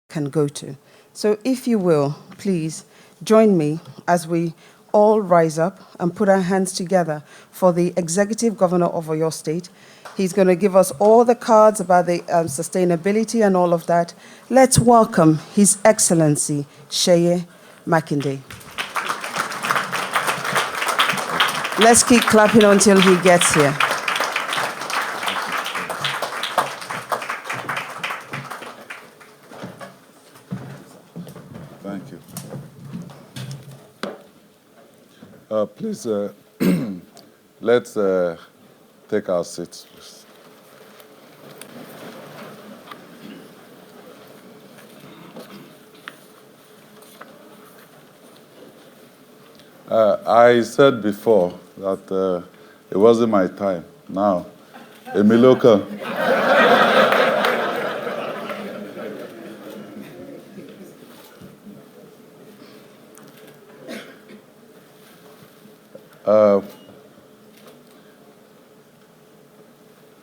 can go to. So if you will, please join me as we all rise up and put our hands together for the Executive Governor of Oyo State. He's going to give us all the cards about the sustainability and all of that. Let's welcome His Excellency, Seyi Makinde. Let's keep clapping until he gets here. Thank you. Please, let's take our seats, please. I said before that it wasn't my time. Now, Emiloka.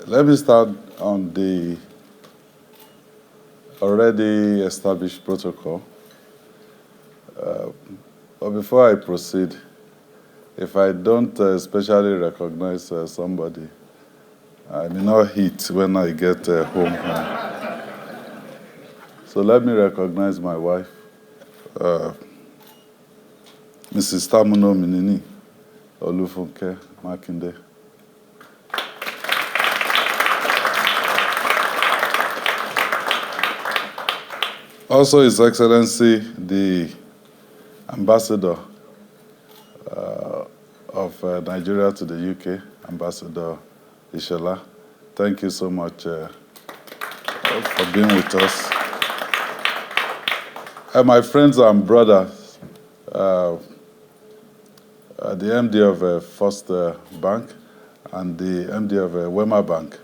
Let me start on the already established protocol. But before I proceed, if I don't especially recognize somebody, I may not hit when I get home. So let me recognize my wife, Mrs. Tamuno Minini Olufunke Makinde. Also, His Excellency, the Ambassador of Nigeria to the UK, Ambassador Ishola. Thank you so much for being with us. And my friends and brothers, the MD of First Bank and the MD of Wema Bank,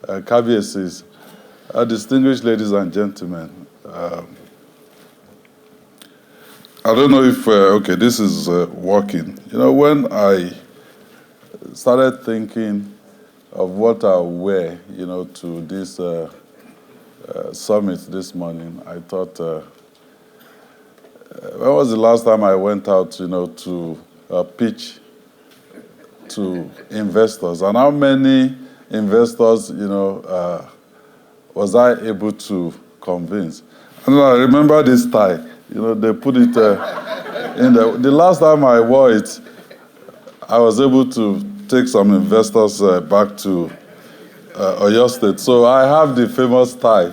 Kabiesis, distinguished ladies and gentlemen, I don't know if, okay, this is working. You know, when I started thinking of what I'll wear, you know, to this summit this morning, I thought, when was the last time I went out, you know, to pitch to investors? And how many investors, you know, was I able to convince? And I remember this tie. You know, they put it in the last time I wore it, I was able to take some investors back to Oyo State. So I have the famous tie.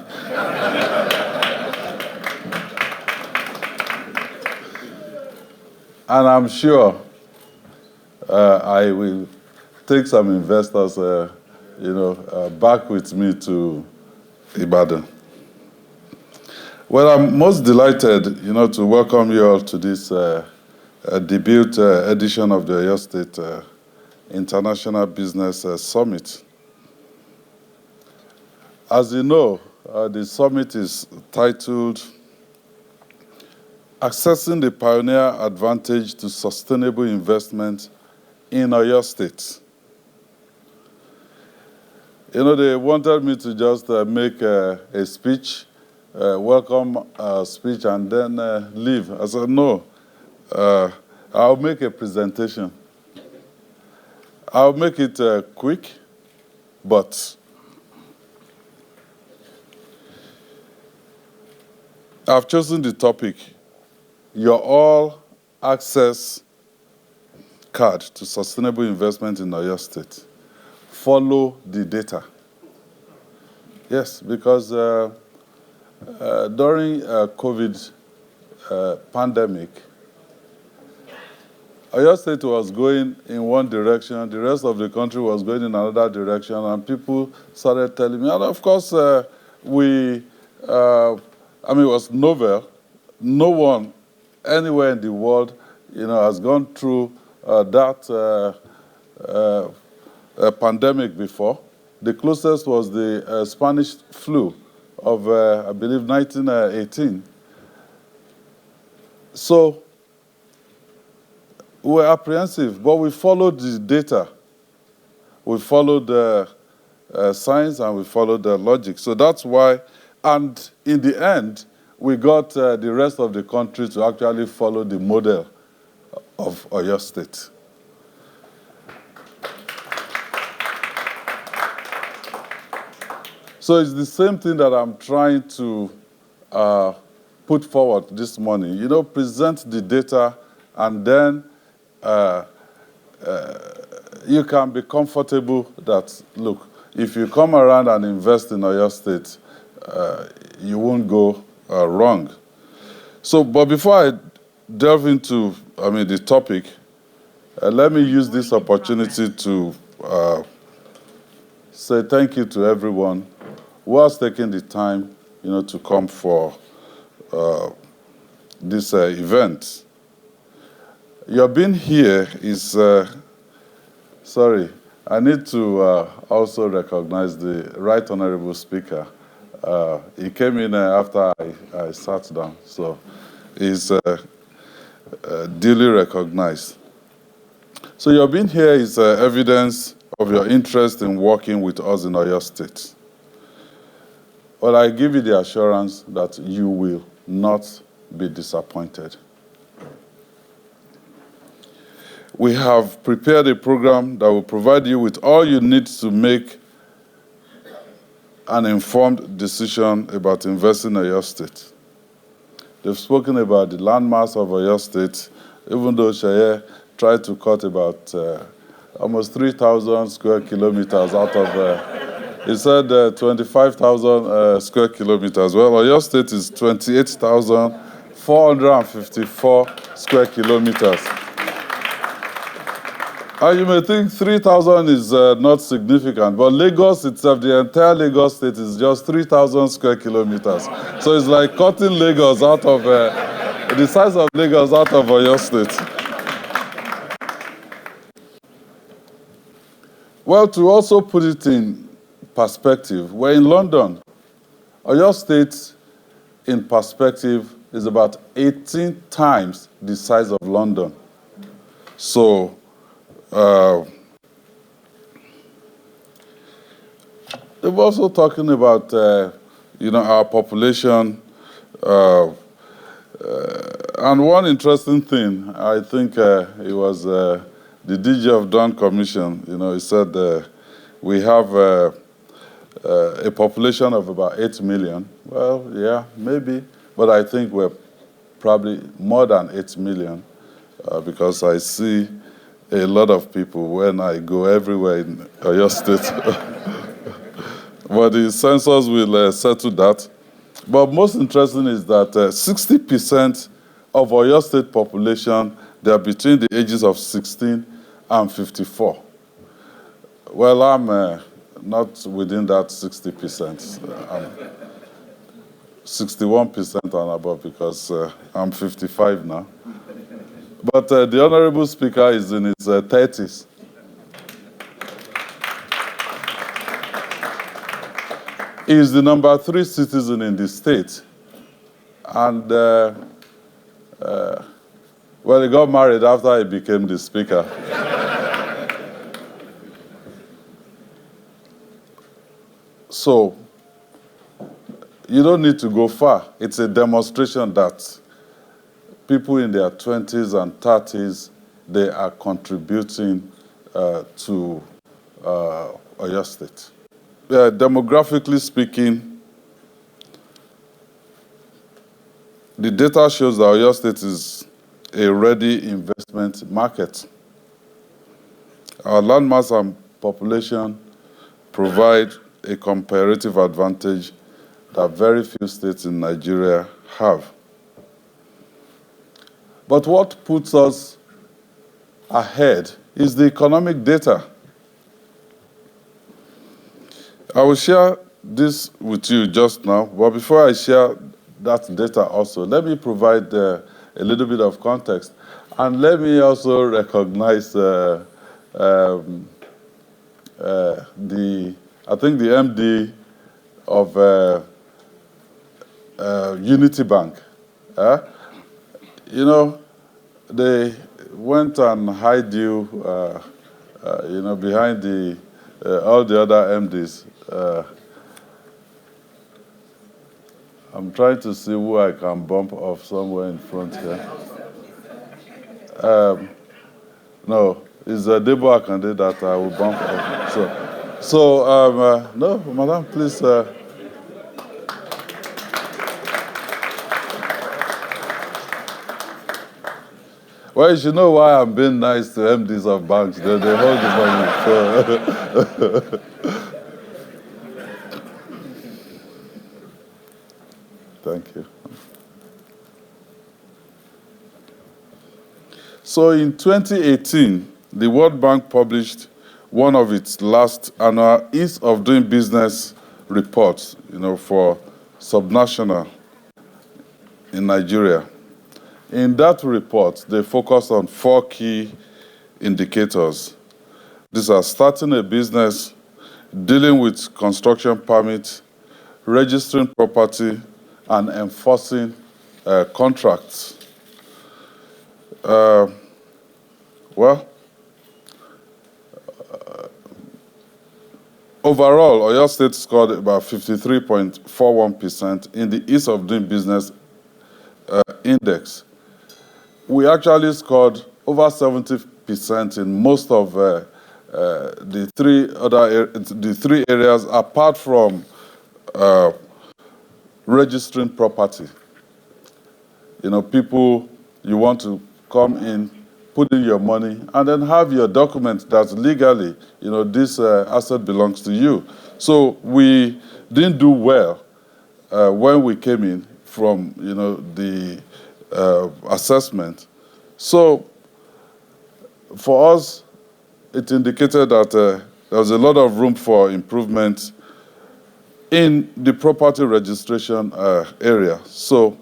And I'm sure I will take some investors, you know, back with me to Ibadan. Well, I'm most delighted, you know, to welcome you all to this debut edition of the Oyo State International Business Summit. As you know, the summit is titled Accessing the Pioneer Advantage to Sustainable Investment in Oyo State. You know, they wanted me to just make a speech, welcome speech, and then leave. I said, no, I'll make a presentation. I'll make it quick, but I've chosen the topic, your all access card to sustainable investment in Oyo State. Follow the data. Yes, because during COVID pandemic, Oyo State was going in one direction, the rest of the country was going in another direction, and people started telling me, and of course, I mean, it was novel. No one anywhere in the world, you know, has gone through that pandemic before. The closest was the Spanish flu of, I believe, 1918. So we were apprehensive, but we followed the data. We followed the science and we followed the logic. So that's why, and in the end, we got the rest of the country to actually follow the model of Oyo State. So it's the same thing that I'm trying to put forward this morning. You know, present the data, and then you can be comfortable that, look, if you come around and invest in Oyo State, you won't go wrong. So, but before I delve into, the topic, let me use this opportunity to say thank you to everyone who has taken the time, to come for this event. Your being here is, sorry, I need to also recognize the Right Honorable Speaker. He came in after I sat down, so he's duly recognized. So your being here is evidence of your interest in working with us in Oyo State. Well, I give you the assurance that you will not be disappointed. We have prepared a program that will provide you with all you need to make an informed decision about investing in Oyo State. They've spoken about the landmass of Oyo State, even though Seyi tried to cut about almost 3,000 square kilometers out of, he said 25,000 square kilometers. Well, Oyo State is 28,454 square kilometers. And you may think 3,000 is not significant, but Lagos itself, the entire Lagos State is just 3,000 square kilometers. So it's like cutting Lagos out of, the size of Lagos out of Oyo State. Well, to also put it in perspective, we're in London. Oyo State, in perspective, is about 18 times the size of London. So, they're also talking about, our population. And one interesting thing, I think it was the DG of Dawn Commission, he said we have a population of about 8 million. Well, yeah, maybe. But I think we're probably more than 8 million because I see a lot of people when I go everywhere in Oyo State. But the census will settle that. But most interesting is that 60% of Oyo State population, they are between the ages of 16 and 54. Well, I'm not within that 60%. I'm 61% and above because I'm 55 now. But the Honorable Speaker is in his 30s. He is the number 3 citizen in the state. And, well, he got married after he became the Speaker. So, you don't need to go far. It's a demonstration that people in their 20s and 30s, they are contributing to Oyo State. Demographically speaking, the data shows that Oyo State is a ready investment market. Our landmass and population provide a comparative advantage that very few states in Nigeria have. But what puts us ahead is the economic data. I will share this with you just now, but before I share that data also, let me provide a little bit of context. And let me also recognize the MD of Unity Bank. They went and hide you, behind all the other MDs. I'm trying to see who I can bump off somewhere in front here. No, it's a Debo Akande that I will bump off. No, madam, please. Well, you should know why I'm being nice to MDs of banks. They hold the money. So. Thank you. So in 2018, the World Bank published one of its last annual Ease of Doing Business reports, for subnational in Nigeria. In that report, they focused on 4 key indicators. These are starting a business, dealing with construction permits, registering property, and enforcing contracts. Overall, Oyo State scored about 53.41% in the Ease of Doing Business index. We actually scored over 70% in most of the three areas, apart from registering property. People, you want to come in, put in your money, and then have your document that legally, this asset belongs to you. So we didn't do well when we came in from, the assessment. So for us, it indicated that there was a lot of room for improvement in the property registration area. So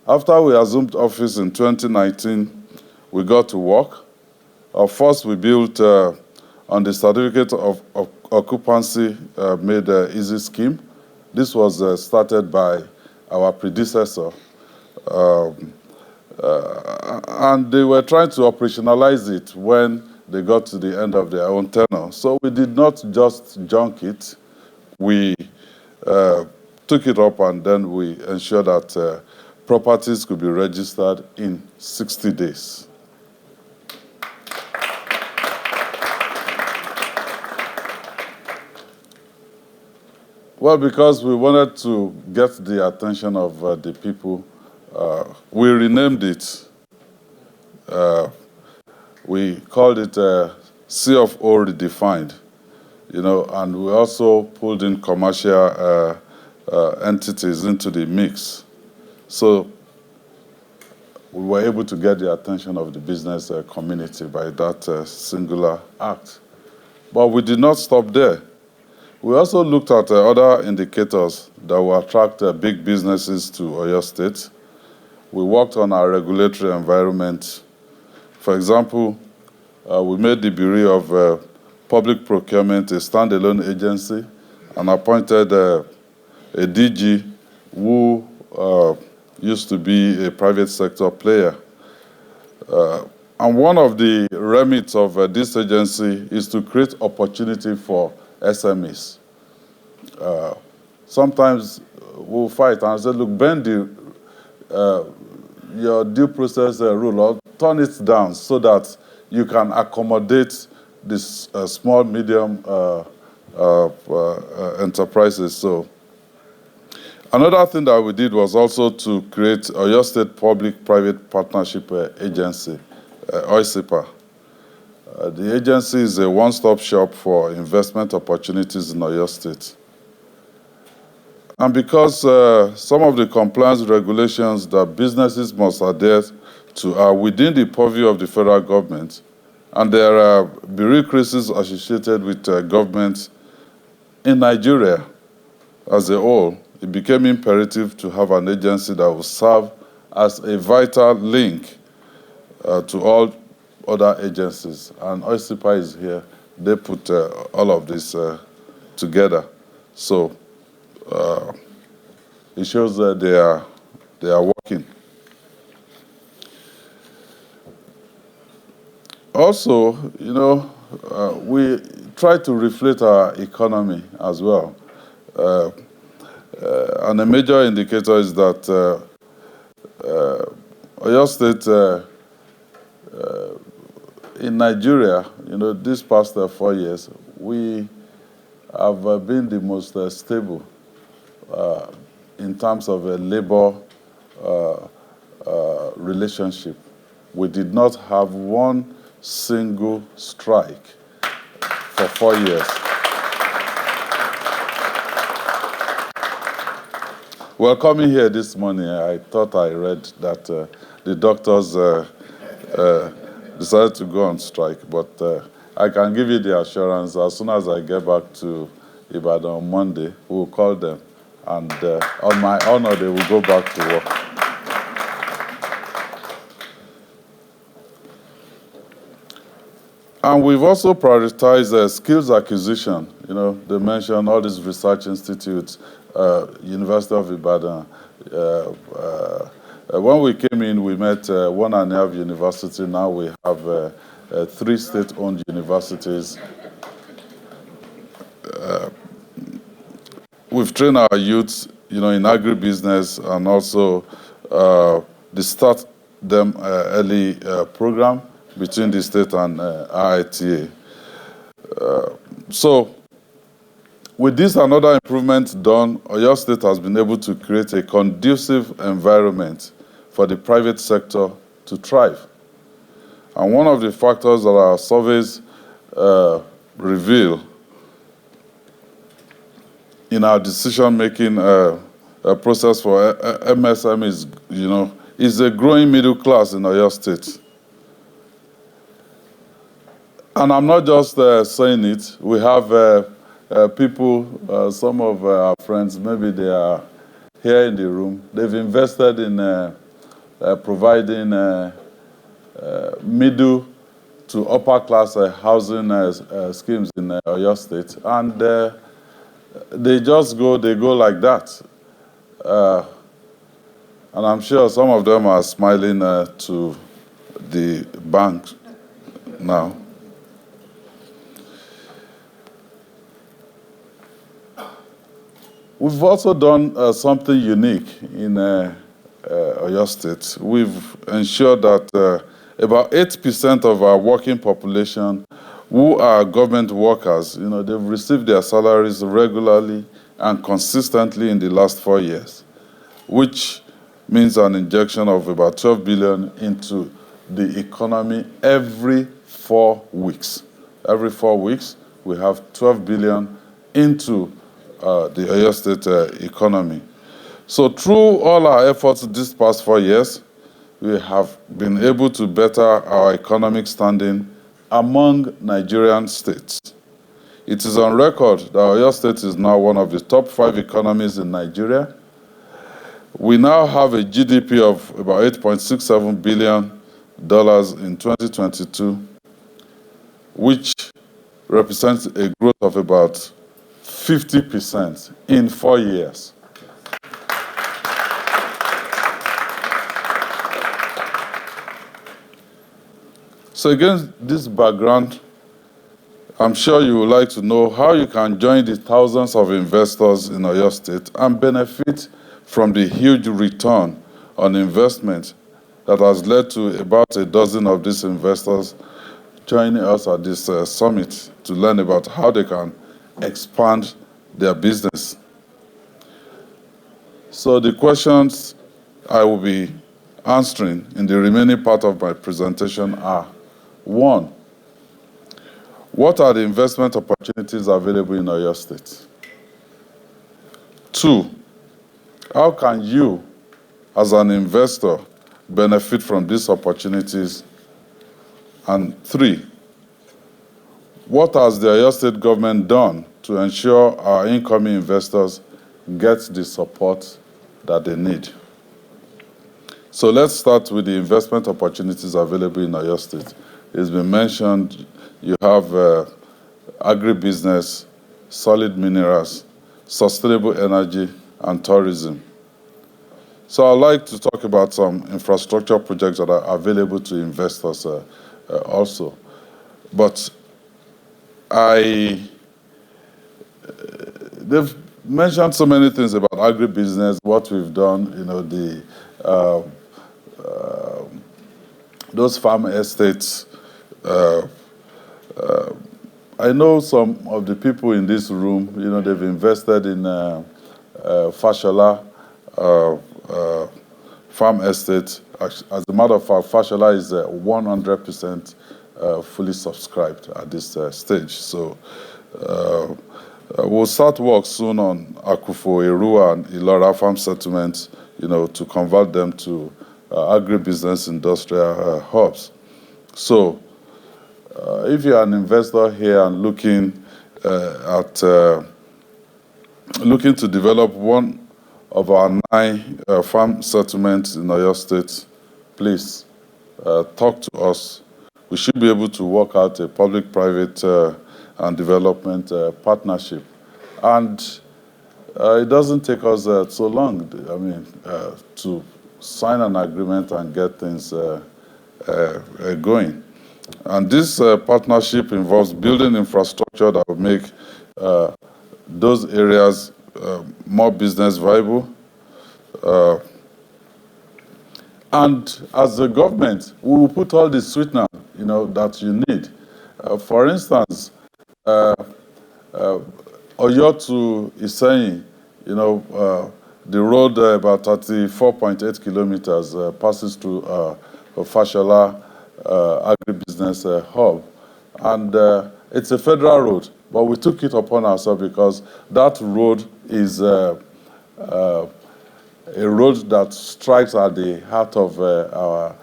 after we assumed office in 2019, we got to work. First, we built on the certificate of occupancy made easy scheme. This was started by our predecessor. And they were trying to operationalize it when they got to the end of their own tenure. So we did not just junk it. We took it up, and then we ensured that properties could be registered in 60 days. Well, because we wanted to get the attention of the people, we renamed it. We called it C of O Redefined, and we also pulled in commercial entities into the mix. So we were able to get the attention of the business community by that singular act. But we did not stop there. We also looked at other indicators that will attract big businesses to Oyo State. We worked on our regulatory environment. For example, we made the Bureau of Public Procurement a standalone agency and appointed a DG who used to be a private sector player. And one of the remits of this agency is to create opportunity for SMEs. Sometimes we'll fight and say, look, bend your due process rule or turn it down so that you can accommodate this small, medium enterprises. So another thing that we did was also to create Oyo State Public-Private Partnership Agency, OYSIBS. The agency is a one-stop shop for investment opportunities in Oyo State. And because some of the compliance regulations that businesses must adhere to are within the purview of the federal government, and there are bureaucracies associated with government in Nigeria as a whole, it became imperative to have an agency that will serve as a vital link to all other agencies. And OYSIBS is here. They put all of this together. So it shows that they are working. Also, we try to reflect our economy as well. and a major indicator is that Oyo State in Nigeria, these past 4 years, we have been the most stable in terms of a labor relationship. We did not have one single strike for 4 years. Well, coming here this morning, I thought I read that the doctors decided to go on strike, but I can give you the assurance as soon as I get back to Ibadan on Monday, we'll call them, and on my honor, they will go back to work. And we've also prioritized skills acquisition. They mentioned all these research institutes, University of Ibadan. When we came in, we met 1.5 universities. Now we have 3 state-owned universities. We've trained our youths, in agribusiness, and also the Start Them Early program between the state and IITA. So, with this and other improvements done, Oyo State has been able to create a conducive environment for the private sector to thrive. And one of the factors that our surveys reveal in our decision-making process for MSM is a growing middle class in Oyo State. And I'm not just saying it. We have people, some of our friends, maybe they are here in the room. They've invested in providing middle to upper class housing schemes in Oyo State. And they go like that. And I'm sure some of them are smiling to the bank now. We've also done something unique in Oyo State. We've ensured that about 8% of our working population who are government workers, they've received their salaries regularly and consistently in the last 4 years, which means an injection of about 12 billion into the economy every 4 weeks. Every 4 weeks, we have 12 billion into the Oyo State economy. So through all our efforts this past 4 years, we have been able to better our economic standing among Nigerian states. It is on record that Oyo State is now one of the top 5 economies in Nigeria. We now have a GDP of about $8.67 billion in 2022, which represents a growth of about 50% in 4 years. So against this background, I'm sure you would like to know how you can join the thousands of investors in Oyo State and benefit from the huge return on investment that has led to about a dozen of these investors joining us at this summit to learn about how they can expand their business. So the questions I will be answering in the remaining part of my presentation are: 1, what are the investment opportunities available in Oyo State? 2, how can you, as an investor, benefit from these opportunities? And 3, what has the Oyo State government done to ensure our incoming investors get the support that they need? So let's start with the investment opportunities available in Oyo State. It's been mentioned, you have agribusiness, solid minerals, sustainable energy, and tourism. So I'd like to talk about some infrastructure projects that are available to investors also. But mentioned so many things about agribusiness, what we've done, uh, those farm estates. I know some of the people in this room, they've invested in Fashola farm estate. As a matter of fact, Fashola is 100% fully subscribed at this stage. So we'll start work soon on Akufo, Erua, and Ilora farm settlements, to convert them to agribusiness industrial hubs. So if you're an investor here and looking to develop one of our 9 farm settlements in Oyo State, please talk to us. We should be able to work out a public-private and development partnership. And it doesn't take us so long, to sign an agreement and get things going. And this partnership involves building infrastructure that will make those areas more business viable. And as a government, we will put all the sweetener, that you need. For instance, Oyo to Iseyin, the road about 34.8 kilometers passes through Fashola agribusiness hub. And it's a federal road, but we took it upon ourselves because that road is a road that strikes at the heart of our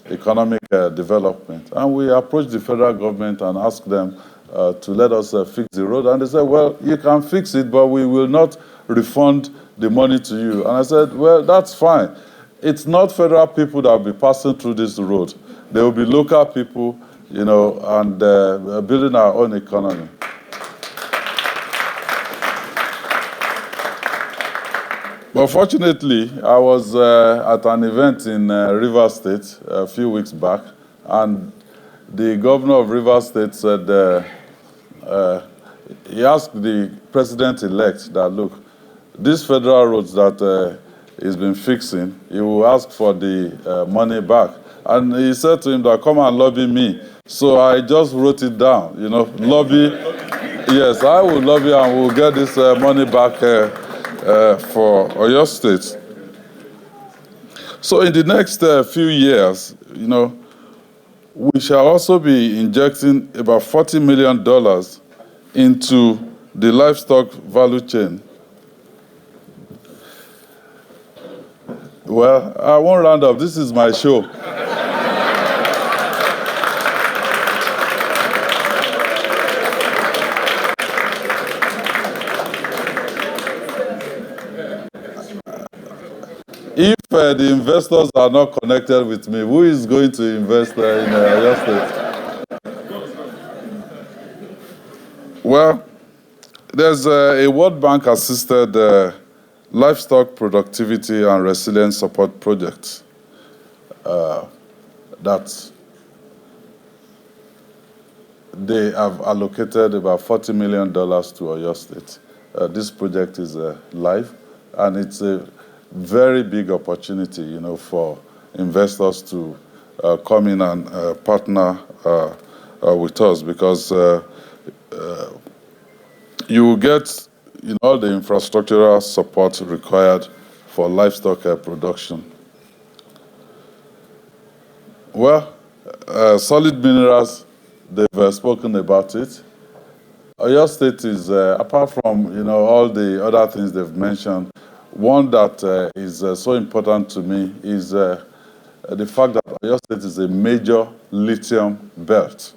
economic development. And we approached the federal government and asked them to let us fix the road. And they said, well, you can fix it, but we will not refund the money to you. And I said, well, that's fine. It's not federal people that will be passing through this road. There will be local people, and building our own economy. But fortunately, I was at an event in Rivers State a few weeks back, and the governor of Rivers State said, he asked the president-elect that, look, these federal roads that he's been fixing, he will ask for the money back. And he said to him that, come and lobby me. So I just wrote it down, lobby. Yes, I will lobby and we'll get this money back for Oyo State. So in the next few years, we shall also be injecting about $40 million into the livestock value chain. Well, I won't round up. This is my show. If the investors are not connected with me, who is going to invest in Oyo State? Well, there's a World Bank assisted livestock productivity and resilience support project that they have allocated about $40 million to Oyo State. This project is live, and it's a very big opportunity, for investors to come in and partner with us, because you will get all the infrastructural support required for livestock production. Well, solid minerals, they've spoken about it. Oyo State is, apart from all the other things they've mentioned, one that is so important to me is the fact that Oyo State is a major lithium belt.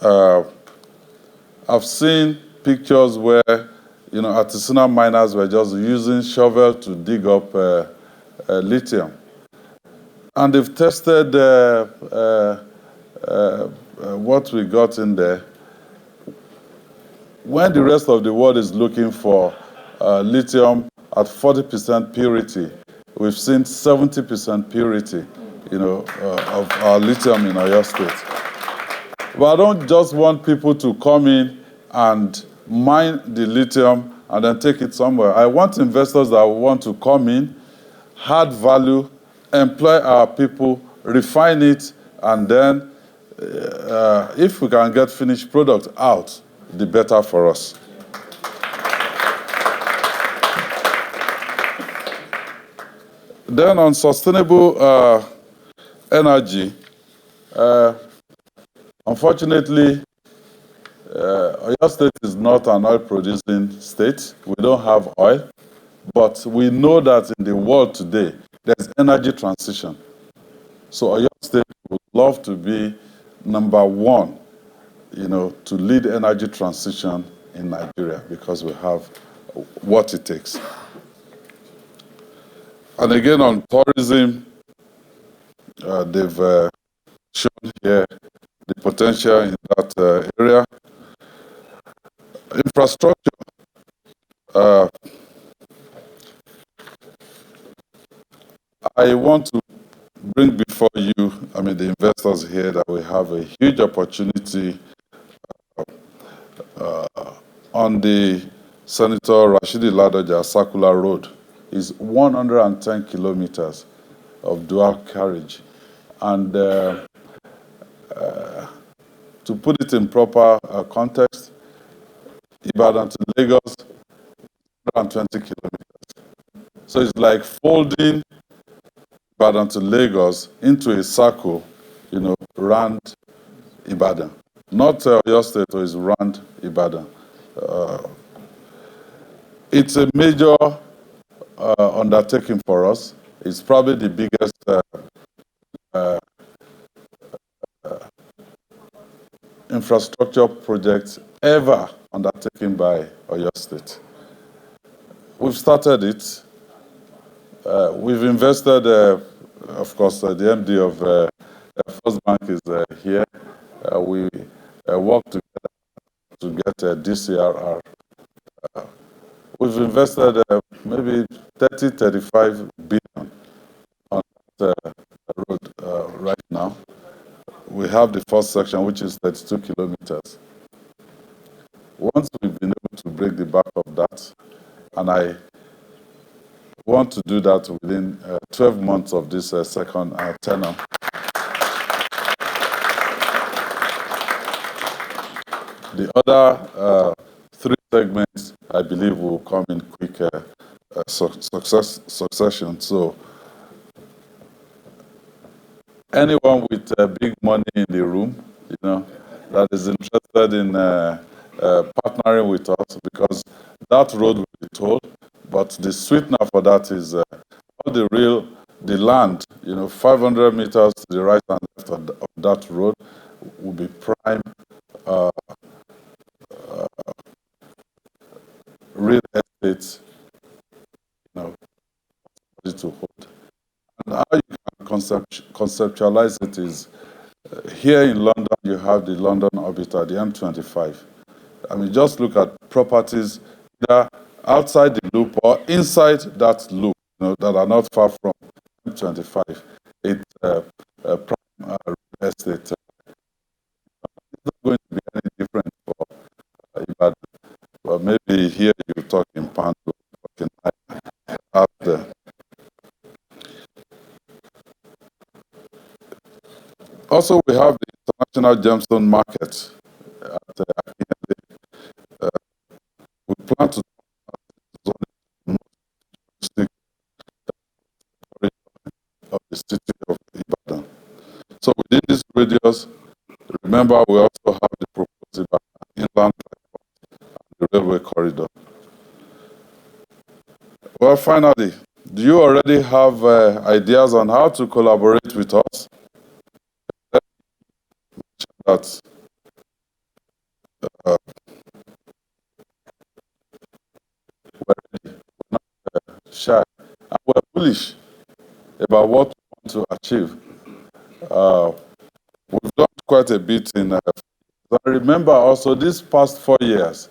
I've seen pictures where artisanal miners were just using shovel to dig up lithium. And they've tested what we got in there. When the rest of the world is looking for lithium at 40% purity, we've seen 70% purity, of our lithium in Oyo State. But I don't just want people to come in and mine the lithium and then take it somewhere. I want investors that want to come in, add value, employ our people, refine it, and then if we can get finished product out, the better for us. Then on sustainable energy, unfortunately, Oyo State is not an oil-producing state. We don't have oil, but we know that in the world today, there's energy transition. So Oyo State would love to be number one, to lead energy transition in Nigeria because we have what it takes. And again, on tourism, they've shown here the potential in that area. Infrastructure. I want to bring before you, the investors here, that we have a huge opportunity on the Senator Rashidi Ladoja Circular Road. Is 110 kilometers of dual carriage. And to put it in proper context, Ibadan to Lagos, 120 kilometers. So it's like folding Ibadan to Lagos into a circle, round Ibadan. Not Oyo State, it's round Ibadan. It's a major undertaking for us. It's probably the biggest infrastructure project ever undertaken by Oyo State. We've started it. We've invested, of course, the MD of First Bank is here. We work together to get a DCRR. We've invested maybe 35 billion on that road right now. We have the first section, which is 32 kilometers. Once we've been able to break the back of that, and I want to do that within 12 months of this second tenure. The other three segments, I believe, will come in quick succession. So anyone with big money in the room, that is interested in partnering with us, because that road will be tolled, but the sweetener for that is all the land, 500 meters to the right and left of that road will be prime real estate, to hold. And how you can conceptualize it is, here in London, you have the London Orbiter, the M25. Just look at properties that are outside the loop or inside that loop, that are not far from M25. It's prime real estate. It's not going to be any different for Ibadan. But maybe here you talk in pounds, out there. Also, we have the International Gemstone Market at Akínyẹlé. We plan to of the city of Ibadan. So within this radius, remember we also have the proposed inland and the railway corridor. Well, finally, do you already have ideas on how to collaborate with us? That we're ready, we're not shy, and we're bullish about what we want to achieve. We've done quite a bit in. I remember also these past 4 years,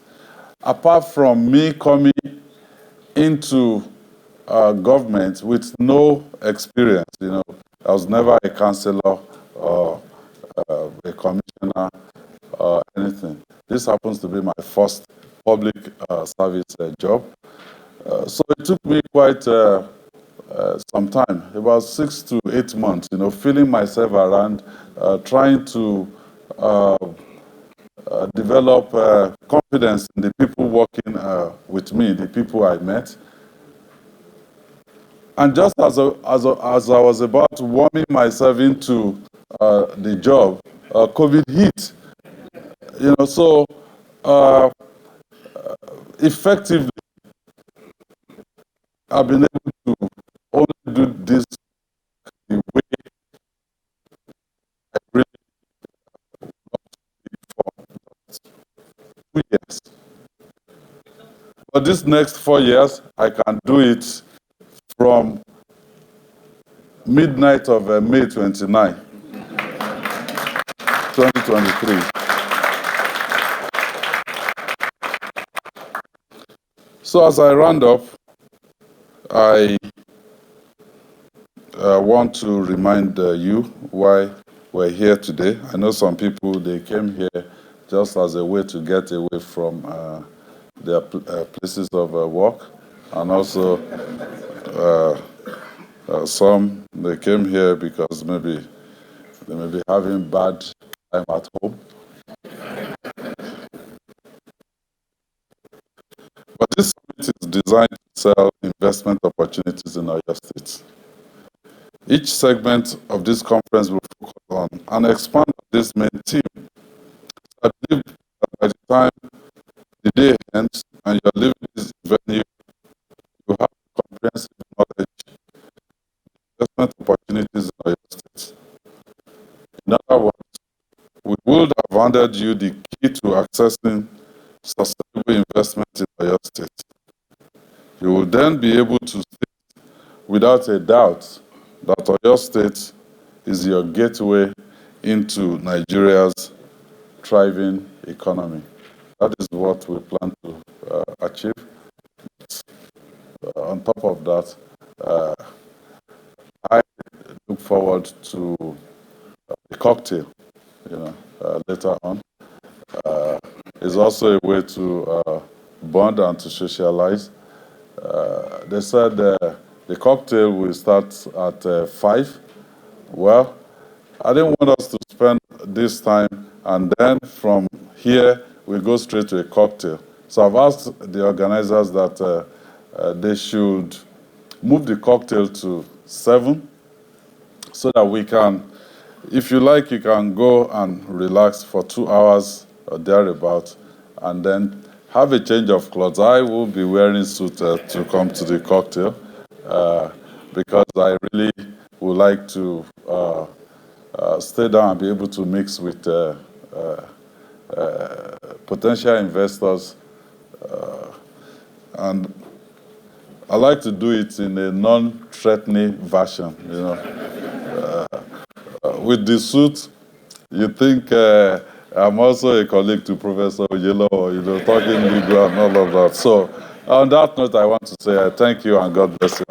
apart from me coming into government with no experience, I was never a councillor or a commissioner or anything. This happens to be my first public service job. So it took me quite some time, about 6 to 8 months, feeling myself around, trying to develop confidence in the people working with me, the people I met. And just as I was about warming myself into the job, COVID hit. So effectively, I've been able to only do this the way I really for 2 years. But this next 4 years, I can do it from midnight of May 29, 2023. So as I round up, I want to remind you why we're here today. I know some people, they came here just as a way to get away from their places of work, and also some, they came here because maybe they may be having bad time at home. But this summit is designed to sell investment opportunities in Oyo State. Each segment of this conference will focus on and expand on this main theme. I believe that by the time the day ends and you're leaving this venue, you have comprehensive knowledge of investment opportunities in Oyo State. In other words, we would have handed you the key to accessing sustainable investment in Oyo State. You will then be able to state without a doubt that Oyo State is your gateway into Nigeria's thriving economy. That is what we plan to achieve. On top of that, I look forward to a cocktail, later on. It's also a way to bond and to socialize. They said the cocktail will start at 5. Well, I didn't want us to spend this time and then from here we go straight to a cocktail. So I've asked the organizers that they should move the cocktail to 7 so that we can, if you like, you can go and relax for 2 hours or thereabout and then have a change of clothes. I will be wearing suit to come to the cocktail because I really would like to stay down and be able to mix with potential investors. And I like to do it in a non-threatening version, with the suit, you think I'm also a colleague to Professor Oyelo, talking legal and all of that. So on that note, I want to say thank you and God bless you.